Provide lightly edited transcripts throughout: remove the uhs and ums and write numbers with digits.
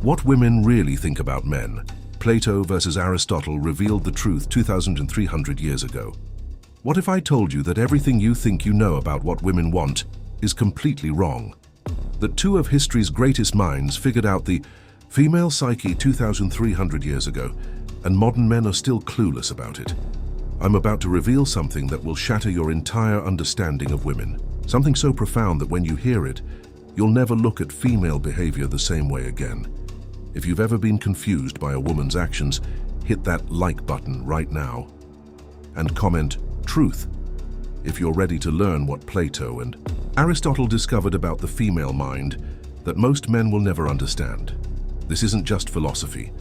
What women really think about men. Plato versus Aristotle revealed the truth 2,300 years ago. What if I told you that everything you think you know about what women want is completely wrong? That two of history's greatest minds figured out the female psyche 2,300 years ago, and modern men are still clueless about it. I'm about to reveal something that will shatter your entire understanding of women. Something so profound that when you hear it, you'll never look at female behavior the same way again. If you've ever been confused by a woman's actions, hit that like button right now and comment truth if you're ready to learn what Plato and Aristotle discovered about the female mind that most men will never understand. This isn't just philosophy.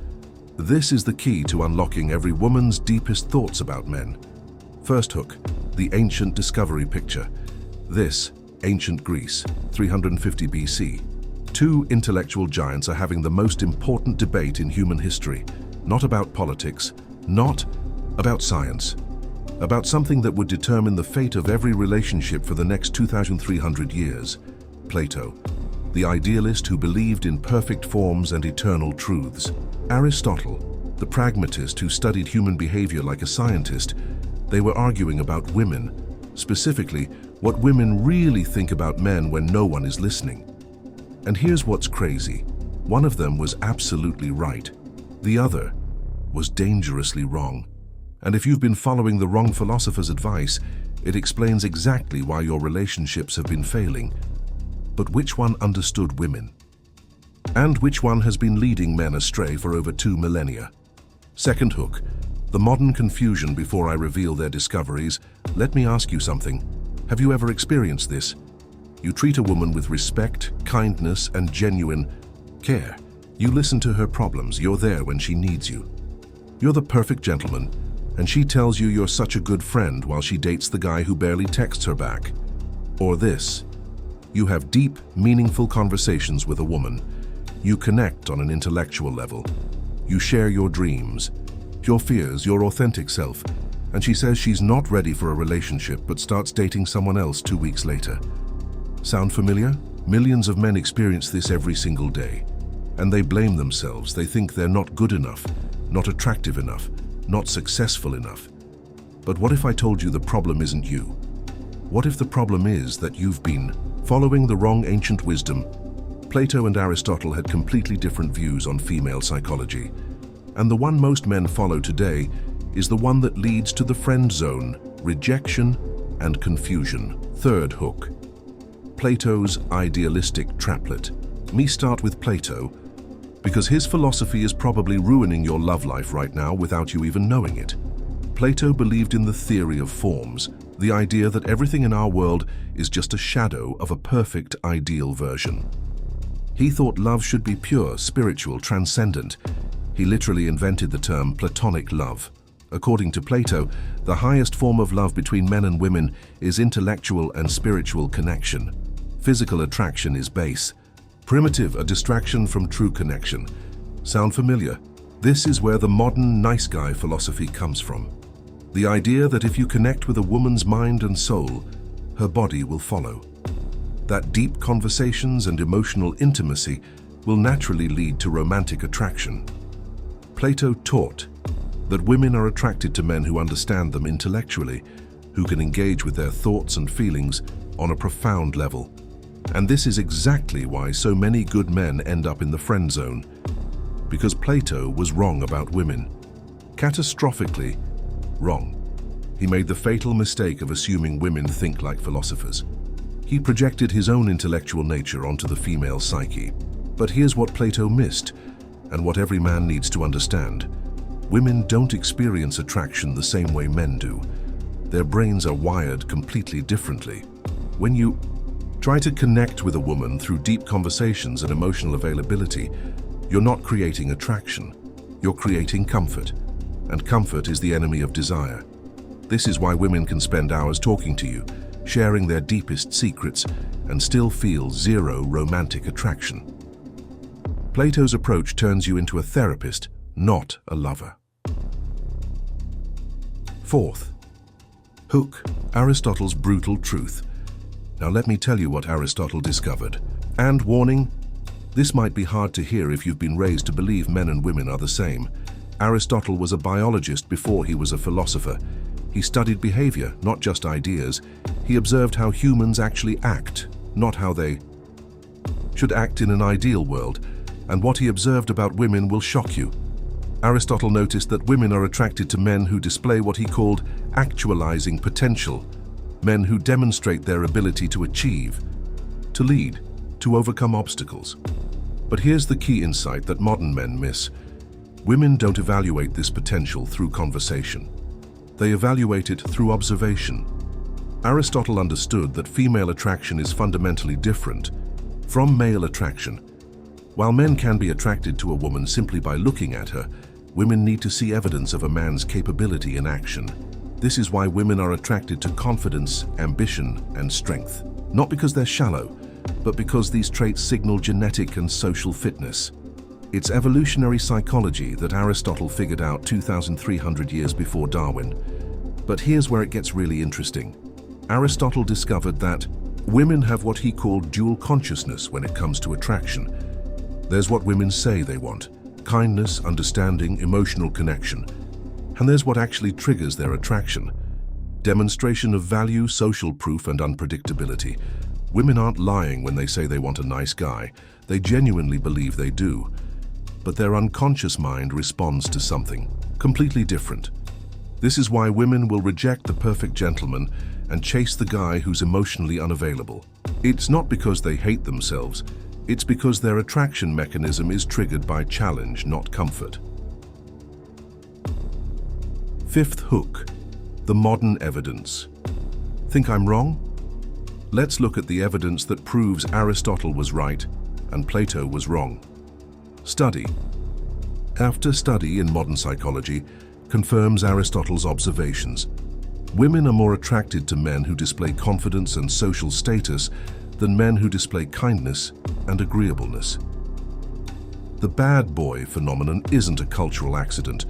This is the key to unlocking every woman's deepest thoughts about men. First hook, the ancient discovery picture. This, ancient Greece, 350 BC. Two intellectual giants are having the most important debate in human history. Not about politics, not about science. About something that would determine the fate of every relationship for the next 2,300 years. Plato, the idealist who believed in perfect forms and eternal truths. Aristotle, the pragmatist who studied human behavior like a scientist. They were arguing about women, specifically what women really think about men when no one is listening. And here's what's crazy. One of them was absolutely right. The other was dangerously wrong. And if you've been following the wrong philosopher's advice, it explains exactly why your relationships have been failing. But which one understood women? And which one has been leading men astray for over 2 millennia? Second hook, the modern confusion before I reveal their discoveries. Let me ask you something. Have you ever experienced this? You treat a woman with respect, kindness, and genuine care. You listen to her problems. You're there when she needs you. You're the perfect gentleman, and she tells you you're such a good friend while she dates the guy who barely texts her back. Or this. You have deep, meaningful conversations with a woman. You connect on an intellectual level. You share your dreams, your fears, your authentic self, and she says she's not ready for a relationship but starts dating someone else 2 weeks later. Sound familiar? Millions of men experience this every single day. And they blame themselves. They think they're not good enough, not attractive enough, not successful enough. But what if I told you the problem isn't you? What if the problem is that you've been following the wrong ancient wisdom? Plato and Aristotle had completely different views on female psychology. And the one most men follow today is the one that leads to the friend zone, rejection, and confusion. Third hook. Plato's idealistic traplet. Me start with Plato, because his philosophy is probably ruining your love life right now without you even knowing it. Plato believed in the theory of forms, the idea that everything in our world is just a shadow of a perfect ideal version. He thought love should be pure, spiritual, transcendent. He literally invented the term platonic love. According to Plato, the highest form of love between men and women is intellectual and spiritual connection. Physical attraction is base, primitive, a distraction from true connection. Sound familiar? This is where the modern nice guy philosophy comes from. The idea that if you connect with a woman's mind and soul, her body will follow. That deep conversations and emotional intimacy will naturally lead to romantic attraction. Plato taught that women are attracted to men who understand them intellectually, who can engage with their thoughts and feelings on a profound level. And this is exactly why so many good men end up in the friend zone. Because Plato was wrong about women. Catastrophically wrong. He made the fatal mistake of assuming women think like philosophers. He projected his own intellectual nature onto the female psyche. But here's what Plato missed, and what every man needs to understand. Women don't experience attraction the same way men do. Their brains are wired completely differently. When you try to connect with a woman through deep conversations and emotional availability, you're not creating attraction. You're creating comfort. And comfort is the enemy of desire. This is why women can spend hours talking to you, sharing their deepest secrets, and still feel zero romantic attraction. Plato's approach turns you into a therapist, not a lover. Fourth hook, Aristotle's brutal truth. Now let me tell you what Aristotle discovered. And warning, This might be hard to hear if you've been raised to believe men and women are the same. Aristotle was a biologist before he was a philosopher. He studied behavior, not just ideas. He observed how humans actually act, not how they should act in an ideal world. And what he observed about women will shock you. Aristotle noticed that women are attracted to men who display what he called actualizing potential, men who demonstrate their ability to achieve, to lead, to overcome obstacles. But here's the key insight that modern men miss. Women don't evaluate this potential through conversation. They evaluate it through observation. Aristotle understood that female attraction is fundamentally different from male attraction. While men can be attracted to a woman simply by looking at her, women need to see evidence of a man's capability in action. This is why women are attracted to confidence, ambition, and strength. Not because they're shallow, but because these traits signal genetic and social fitness. It's evolutionary psychology that Aristotle figured out 2,300 years before Darwin. But here's where it gets really interesting. Aristotle discovered that women have what he called dual consciousness when it comes to attraction. There's what women say they want: kindness, understanding, emotional connection. And there's what actually triggers their attraction: demonstration of value, social proof, and unpredictability. Women aren't lying when they say they want a nice guy. They genuinely believe they do. But their unconscious mind responds to something completely different. This is why women will reject the perfect gentleman and chase the guy who's emotionally unavailable. It's not because they hate themselves. It's because their attraction mechanism is triggered by challenge, not comfort. Fifth hook, the modern evidence. Think I'm wrong? Let's look at the evidence that proves Aristotle was right and Plato was wrong. Study. After study in modern psychology confirms Aristotle's observations. Women are more attracted to men who display confidence and social status than men who display kindness and agreeableness. The bad boy phenomenon isn't a cultural accident.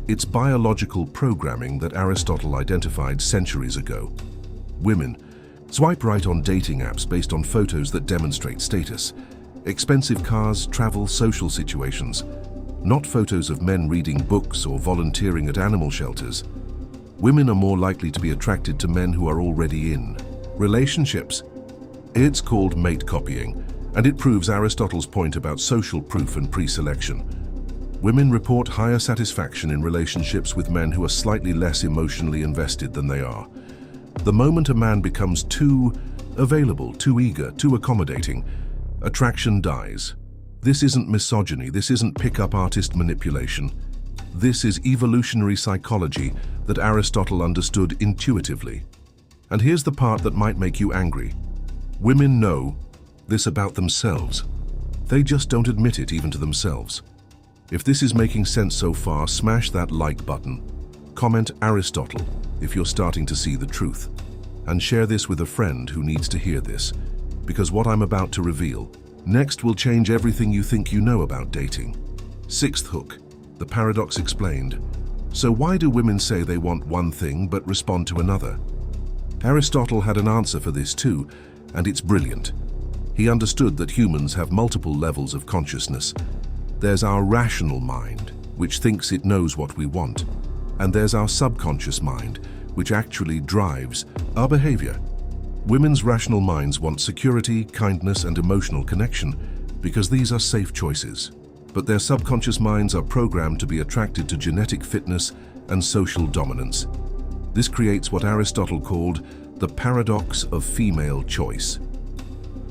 It's biological programming that Aristotle identified centuries ago. Women swipe right on dating apps based on photos that demonstrate status. Expensive cars, travel, social situations. Not photos of men reading books or volunteering at animal shelters. Women are more likely to be attracted to men who are already in relationships. It's called mate copying, and it proves Aristotle's point about social proof and pre-selection. Women report higher satisfaction in relationships with men who are slightly less emotionally invested than they are. The moment a man becomes too available, too eager, too accommodating, attraction dies. This isn't misogyny, this isn't pick-up artist manipulation. This is evolutionary psychology that Aristotle understood intuitively. And here's the part that might make you angry. Women know this about themselves. They just don't admit it even to themselves. If this is making sense so far, smash that like button. Comment Aristotle if you're starting to see the truth. And share this with a friend who needs to hear this. Because what I'm about to reveal next will change everything you think you know about dating. Sixth hook, the paradox explained. So why do women say they want one thing but respond to another? Aristotle had an answer for this too, and it's brilliant. He understood that humans have multiple levels of consciousness. There's our rational mind, which thinks it knows what we want. And there's our subconscious mind, which actually drives our behavior. Women's rational minds want security, kindness, and emotional connection because these are safe choices. But their subconscious minds are programmed to be attracted to genetic fitness and social dominance. This creates what Aristotle called the paradox of female choice.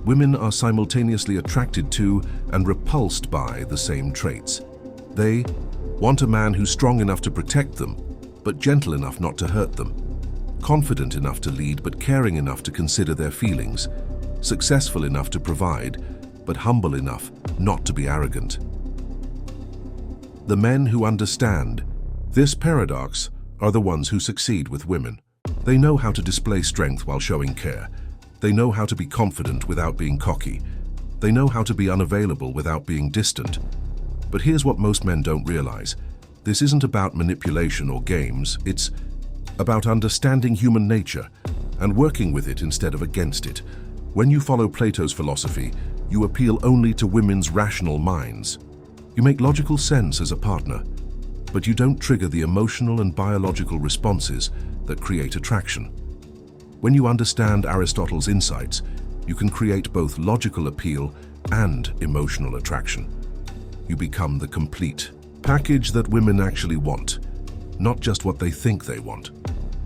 Women are simultaneously attracted to and repulsed by the same traits. They want a man who's strong enough to protect them, but gentle enough not to hurt them. Confident enough to lead, but caring enough to consider their feelings. Successful enough to provide, but humble enough not to be arrogant. The men who understand this paradox are the ones who succeed with women. They know how to display strength while showing care. They know how to be confident without being cocky. They know how to be unavailable without being distant. But here's what most men don't realize. This isn't about manipulation or games. It's about understanding human nature and working with it instead of against it. When you follow Plato's philosophy, You appeal only to women's rational minds. You make logical sense as a partner, but you don't trigger the emotional and biological responses that create attraction. When you understand Aristotle's insights, you can create both logical appeal and emotional attraction. You become the complete package that women actually want, not just what they think they want.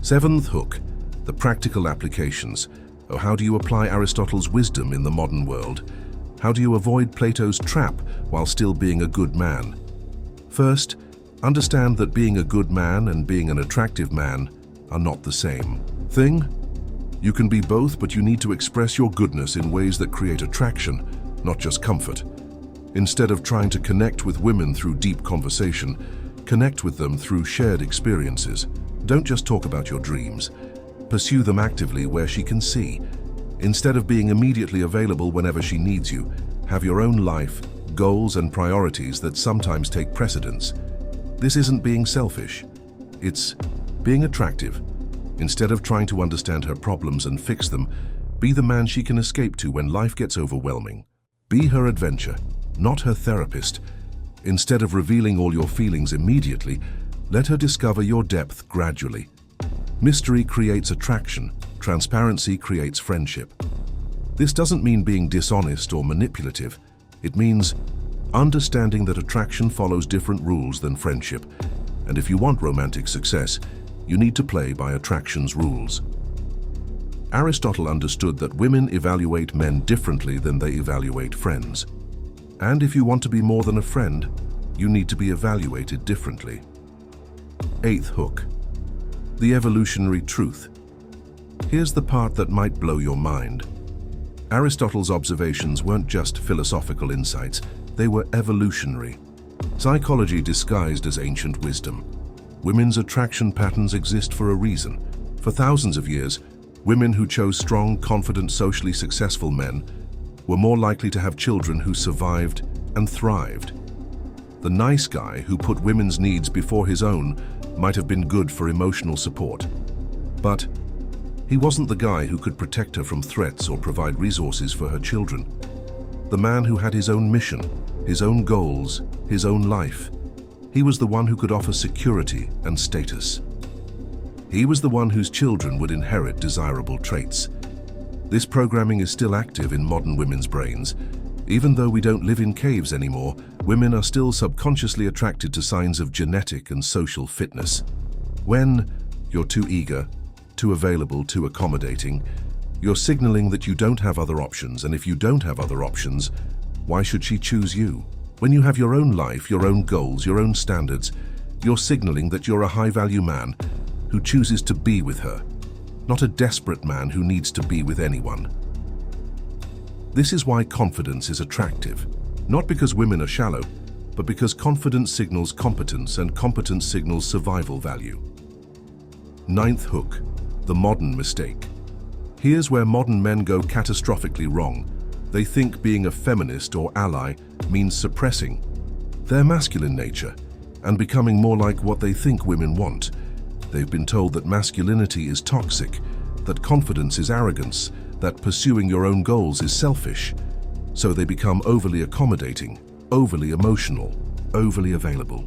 Seventh hook, the practical applications. Oh, how do you apply Aristotle's wisdom in the modern world? How do you avoid Plato's trap while still being a good man? First, understand that being a good man and being an attractive man are not the same thing. You can be both, but you need to express your goodness in ways that create attraction, not just comfort. Instead of trying to connect with women through deep conversation, connect with them through shared experiences. Don't just talk about your dreams. Pursue them actively where she can see. Instead of being immediately available whenever she needs you, have your own life, goals and priorities that sometimes take precedence. This isn't being selfish. It's being attractive. Instead of trying to understand her problems and fix them, be the man she can escape to when life gets overwhelming. Be her adventure, not her therapist. Instead of revealing all your feelings immediately, let her discover your depth gradually. Mystery creates attraction. Transparency creates friendship. This doesn't mean being dishonest or manipulative. It means understanding that attraction follows different rules than friendship. And if you want romantic success, you need to play by attraction's rules. Aristotle understood that women evaluate men differently than they evaluate friends. And if you want to be more than a friend, you need to be evaluated differently. Eighth hook, the evolutionary truth. Here's the part that might blow your mind. Aristotle's observations weren't just philosophical insights, they were evolutionary. Psychology disguised as ancient wisdom. Women's attraction patterns exist for a reason. For thousands of years, women who chose strong, confident, socially successful men were more likely to have children who survived and thrived. The nice guy who put women's needs before his own might have been good for emotional support. But he wasn't the guy who could protect her from threats or provide resources for her children. The man who had his own mission, his own goals, his own life. He was the one who could offer security and status. He was the one whose children would inherit desirable traits. This programming is still active in modern women's brains. Even though we don't live in caves anymore, women are still subconsciously attracted to signs of genetic and social fitness. When you're too eager, too available, too accommodating, you're signaling that you don't have other options, and if you don't have other options, why should she choose you? When you have your own life, your own goals, your own standards, you're signaling that you're a high-value man who chooses to be with her, not a desperate man who needs to be with anyone. This is why confidence is attractive, not because women are shallow, but because confidence signals competence and competence signals survival value. Ninth hook, the modern mistake. Here's where modern men go catastrophically wrong. They think being a feminist or ally means suppressing their masculine nature and becoming more like what they think women want. They've been told that masculinity is toxic, that confidence is arrogance, that pursuing your own goals is selfish. So they become overly accommodating, overly emotional, overly available.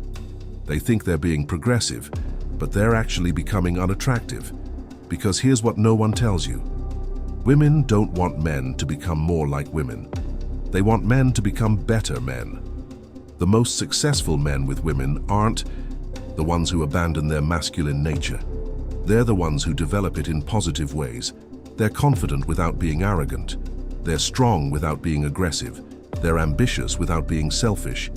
They think they're being progressive, but they're actually becoming unattractive. Because here's what no one tells you. Women don't want men to become more like women. They want men to become better men. The most successful men with women aren't the ones who abandon their masculine nature. They're the ones who develop it in positive ways. They're confident without being arrogant. They're strong without being aggressive. They're ambitious without being selfish.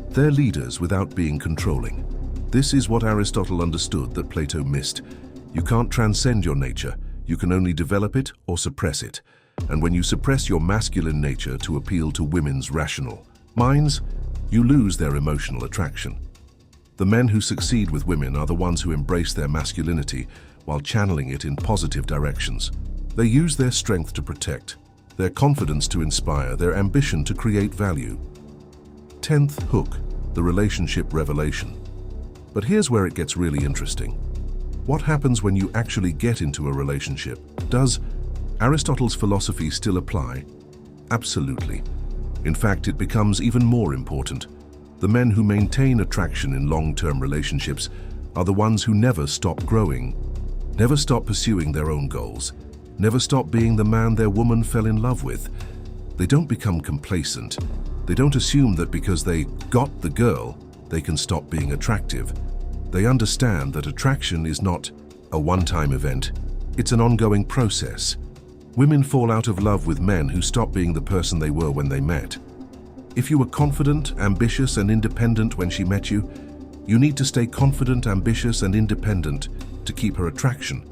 They're leaders without being controlling. This is what Aristotle understood that Plato missed. You can't transcend your nature. You can only develop it or suppress it. And when you suppress your masculine nature to appeal to women's rational minds, you lose their emotional attraction. The men who succeed with women are the ones who embrace their masculinity while channeling it in positive directions. They use their strength to protect, their confidence to inspire, their ambition to create value. 10th hook, the relationship revelation. But here's where it gets really interesting. What happens when you actually get into a relationship? Does Aristotle's philosophy still apply? Absolutely. In fact, it becomes even more important. The men who maintain attraction in long-term relationships are the ones who never stop growing, never stop pursuing their own goals, never stop being the man their woman fell in love with. They don't become complacent. They don't assume that because they got the girl, they can stop being attractive. They understand that attraction is not a one-time event. It's an ongoing process. Women fall out of love with men who stop being the person they were when they met. If you were confident, ambitious, and independent when she met you, you need to stay confident, ambitious, and independent to keep her attraction.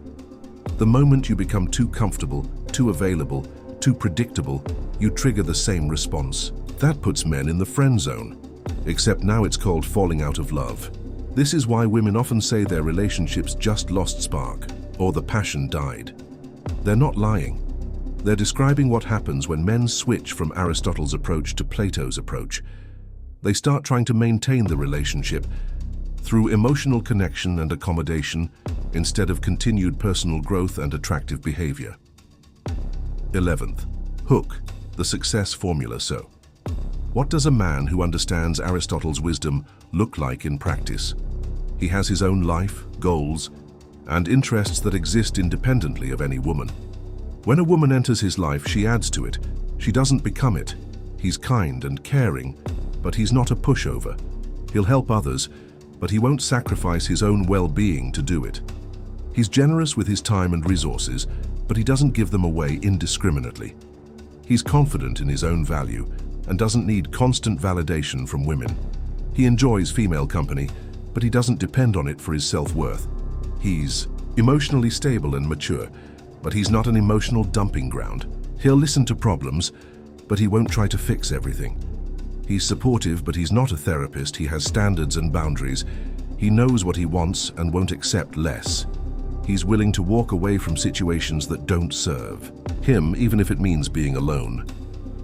The moment you become too comfortable, too available, too predictable, you trigger the same response. That puts men in the friend zone. Except now it's called falling out of love. This is why women often say their relationships just lost spark, or the passion died. They're not lying. They're describing what happens when men switch from Aristotle's approach to Plato's approach. They start trying to maintain the relationship through emotional connection and accommodation instead of continued personal growth and attractive behavior. 11th, hook, the success formula. So, what does a man who understands Aristotle's wisdom look like in practice? He has his own life, goals, and interests that exist independently of any woman. When a woman enters his life, she adds to it. She doesn't become it. He's kind and caring, but he's not a pushover. He'll help others, but he won't sacrifice his own well-being to do it. He's generous with his time and resources, but he doesn't give them away indiscriminately. He's confident in his own value and doesn't need constant validation from women. He enjoys female company, but he doesn't depend on it for his self-worth. He's emotionally stable and mature, but he's not an emotional dumping ground. He'll listen to problems, but he won't try to fix everything. He's supportive, but he's not a therapist. He has standards and boundaries. He knows what he wants and won't accept less. He's willing to walk away from situations that don't serve him, even if it means being alone.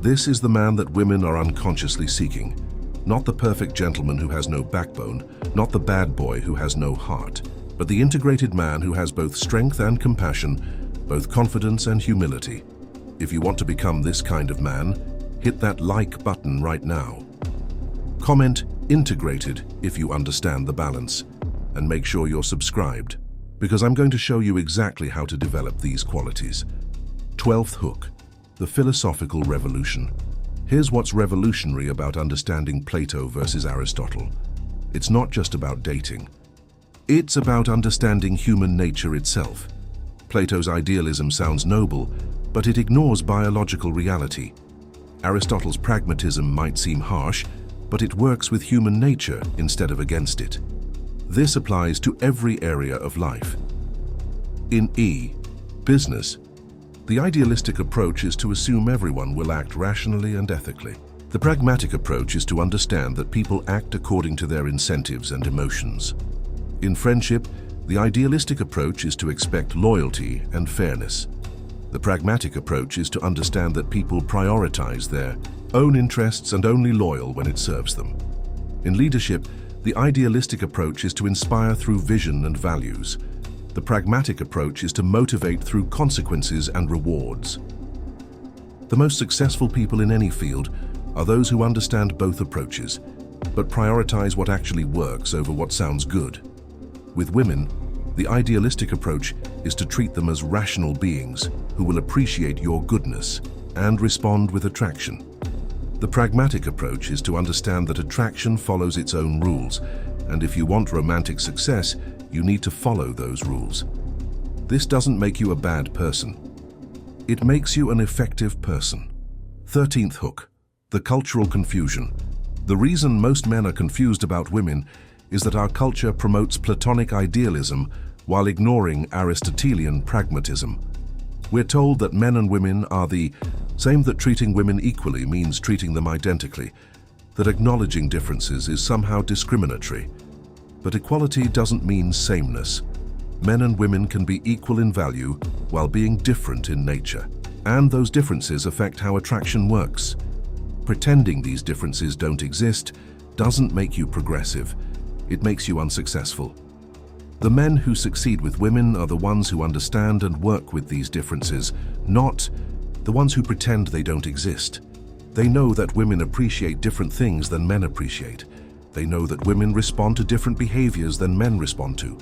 This is the man that women are unconsciously seeking. Not the perfect gentleman who has no backbone, not the bad boy who has no heart, but the integrated man who has both strength and compassion, both confidence and humility. If you want to become this kind of man, hit that like button right now. Comment integrated if you understand the balance, and make sure you're subscribed, because I'm going to show you exactly how to develop these qualities. 12th hook, the philosophical revolution. Here's what's revolutionary about understanding Plato versus Aristotle. It's not just about dating. It's about understanding human nature itself. Plato's idealism sounds noble, but it ignores biological reality. Aristotle's pragmatism might seem harsh, but it works with human nature instead of against it. This applies to every area of life. In business, the idealistic approach is to assume everyone will act rationally and ethically. The pragmatic approach is to understand that people act according to their incentives and emotions. In friendship, the idealistic approach is to expect loyalty and fairness. The pragmatic approach is to understand that people prioritize their own interests and only loyal when it serves them. In leadership, the idealistic approach is to inspire through vision and values. The pragmatic approach is to motivate through consequences and rewards. The most successful people in any field are those who understand both approaches, but prioritize what actually works over what sounds good. With women, the idealistic approach is to treat them as rational beings who will appreciate your goodness and respond with attraction. The pragmatic approach is to understand that attraction follows its own rules, and if you want romantic success, you need to follow those rules. This doesn't make you a bad person. It makes you an effective person. 13th hook, the cultural confusion. The reason most men are confused about women is that our culture promotes Platonic idealism while ignoring Aristotelian pragmatism. We're told that men and women are the same, that treating women equally means treating them identically, that acknowledging differences is somehow discriminatory. But equality doesn't mean sameness. Men and women can be equal in value while being different in nature, and those differences affect how attraction works. Pretending these differences don't exist doesn't make you progressive. It makes you unsuccessful. The men who succeed with women are the ones who understand and work with these differences, not the ones who pretend they don't exist. They know that women appreciate different things than men appreciate. They know that women respond to different behaviors than men respond to.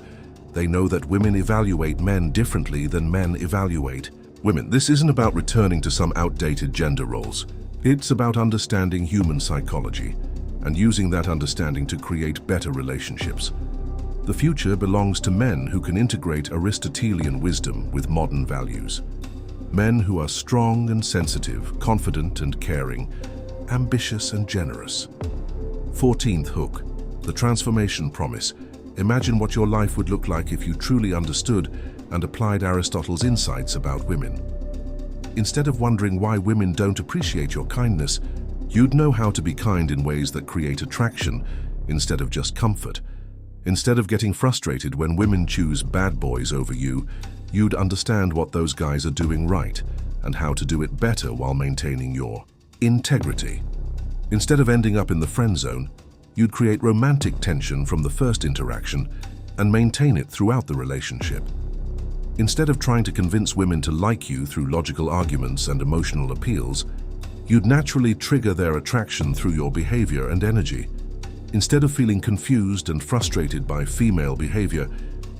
They know that women evaluate men differently than men evaluate women. This isn't about returning to some outdated gender roles. It's about understanding human psychology and using that understanding to create better relationships. The future belongs to men who can integrate Aristotelian wisdom with modern values. Men who are strong and sensitive, confident and caring, ambitious and generous. 14th hook, the transformation promise. Imagine what your life would look like if you truly understood and applied Aristotle's insights about women. Instead of wondering why women don't appreciate your kindness, you'd know how to be kind in ways that create attraction instead of just comfort. Instead of getting frustrated when women choose bad boys over you, you'd understand what those guys are doing right and how to do it better while maintaining your integrity. Instead of ending up in the friend zone, you'd create romantic tension from the first interaction and maintain it throughout the relationship. Instead of trying to convince women to like you through logical arguments and emotional appeals, you'd naturally trigger their attraction through your behavior and energy. Instead of feeling confused and frustrated by female behavior,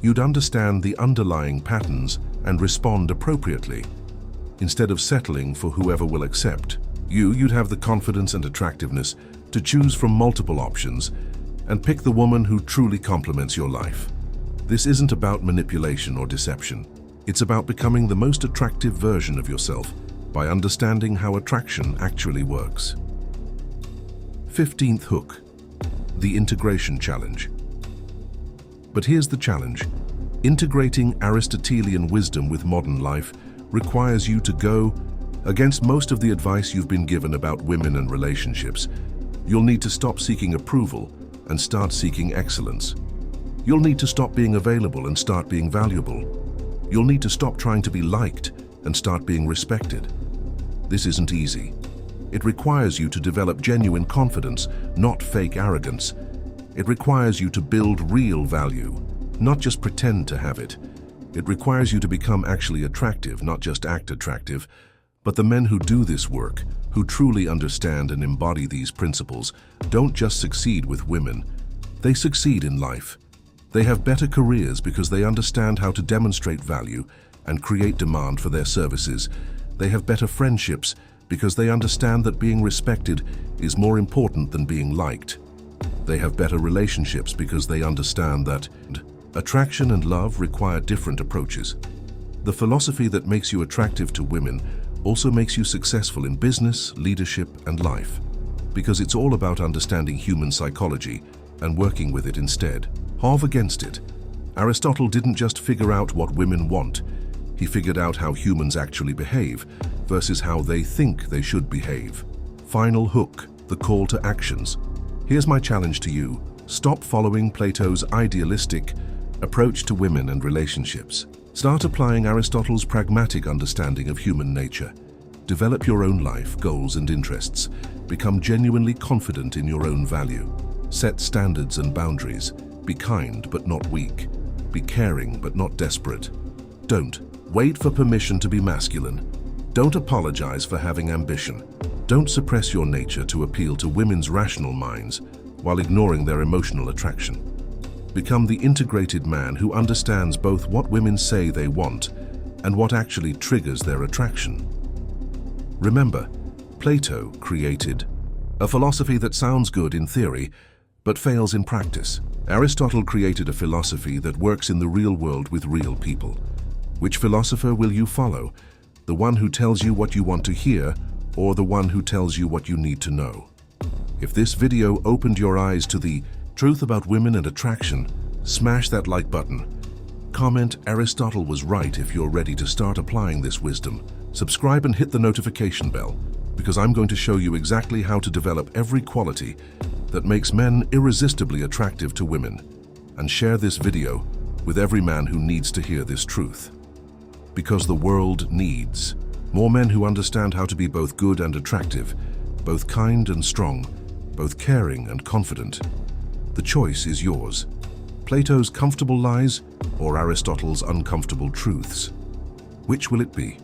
you'd understand the underlying patterns and respond appropriately. Instead of settling for whoever will accept, you'd have the confidence and attractiveness to choose from multiple options and pick the woman who truly complements your life. This isn't about manipulation or deception. It's about becoming the most attractive version of yourself by understanding how attraction actually works. 15th hook, the integration challenge. But here's the challenge. Integrating Aristotelian wisdom with modern life requires you to go against most of the advice you've been given about women and relationships. You'll need to stop seeking approval and start seeking excellence. You'll need to stop being available and start being valuable. You'll need to stop trying to be liked and start being respected. This isn't easy. It requires you to develop genuine confidence, not fake arrogance. It requires you to build real value, not just pretend to have it. It requires you to become actually attractive, not just act attractive. But the men who do this work, who truly understand and embody these principles, don't just succeed with women. They succeed in life. They have better careers because they understand how to demonstrate value and create demand for their services. They have better friendships because they understand that being respected is more important than being liked. They have better relationships because they understand that attraction and love require different approaches. The philosophy that makes you attractive to women also makes you successful in business, leadership, and life, because it's all about understanding human psychology and working with it instead. Halve against it. Aristotle didn't just figure out what women want. He figured out how humans actually behave versus how they think they should behave. Final hook, the call to actions. Here's my challenge to you. Stop following Plato's idealistic approach to women and relationships. Start applying Aristotle's pragmatic understanding of human nature. Develop your own life, goals, and interests. Become genuinely confident in your own value. Set standards and boundaries. Be kind but not weak. Be caring but not desperate. Don't wait for permission to be masculine. Don't apologize for having ambition. Don't suppress your nature to appeal to women's rational minds while ignoring their emotional attraction. Become the integrated man who understands both what women say they want and what actually triggers their attraction. Remember, Plato created a philosophy that sounds good in theory but fails in practice. Aristotle created a philosophy that works in the real world with real people. Which philosopher will you follow? The one who tells you what you want to hear, or the one who tells you what you need to know? If this video opened your eyes to the truth about women and attraction, smash that like button. Comment Aristotle was right if you're ready to start applying this wisdom. Subscribe and hit the notification bell, because I'm going to show you exactly how to develop every quality that makes men irresistibly attractive to women, and share this video with every man who needs to hear this truth. Because the world needs more men who understand how to be both good and attractive, both kind and strong, both caring and confident. The choice is yours. Plato's comfortable lies or Aristotle's uncomfortable truths? Which will it be?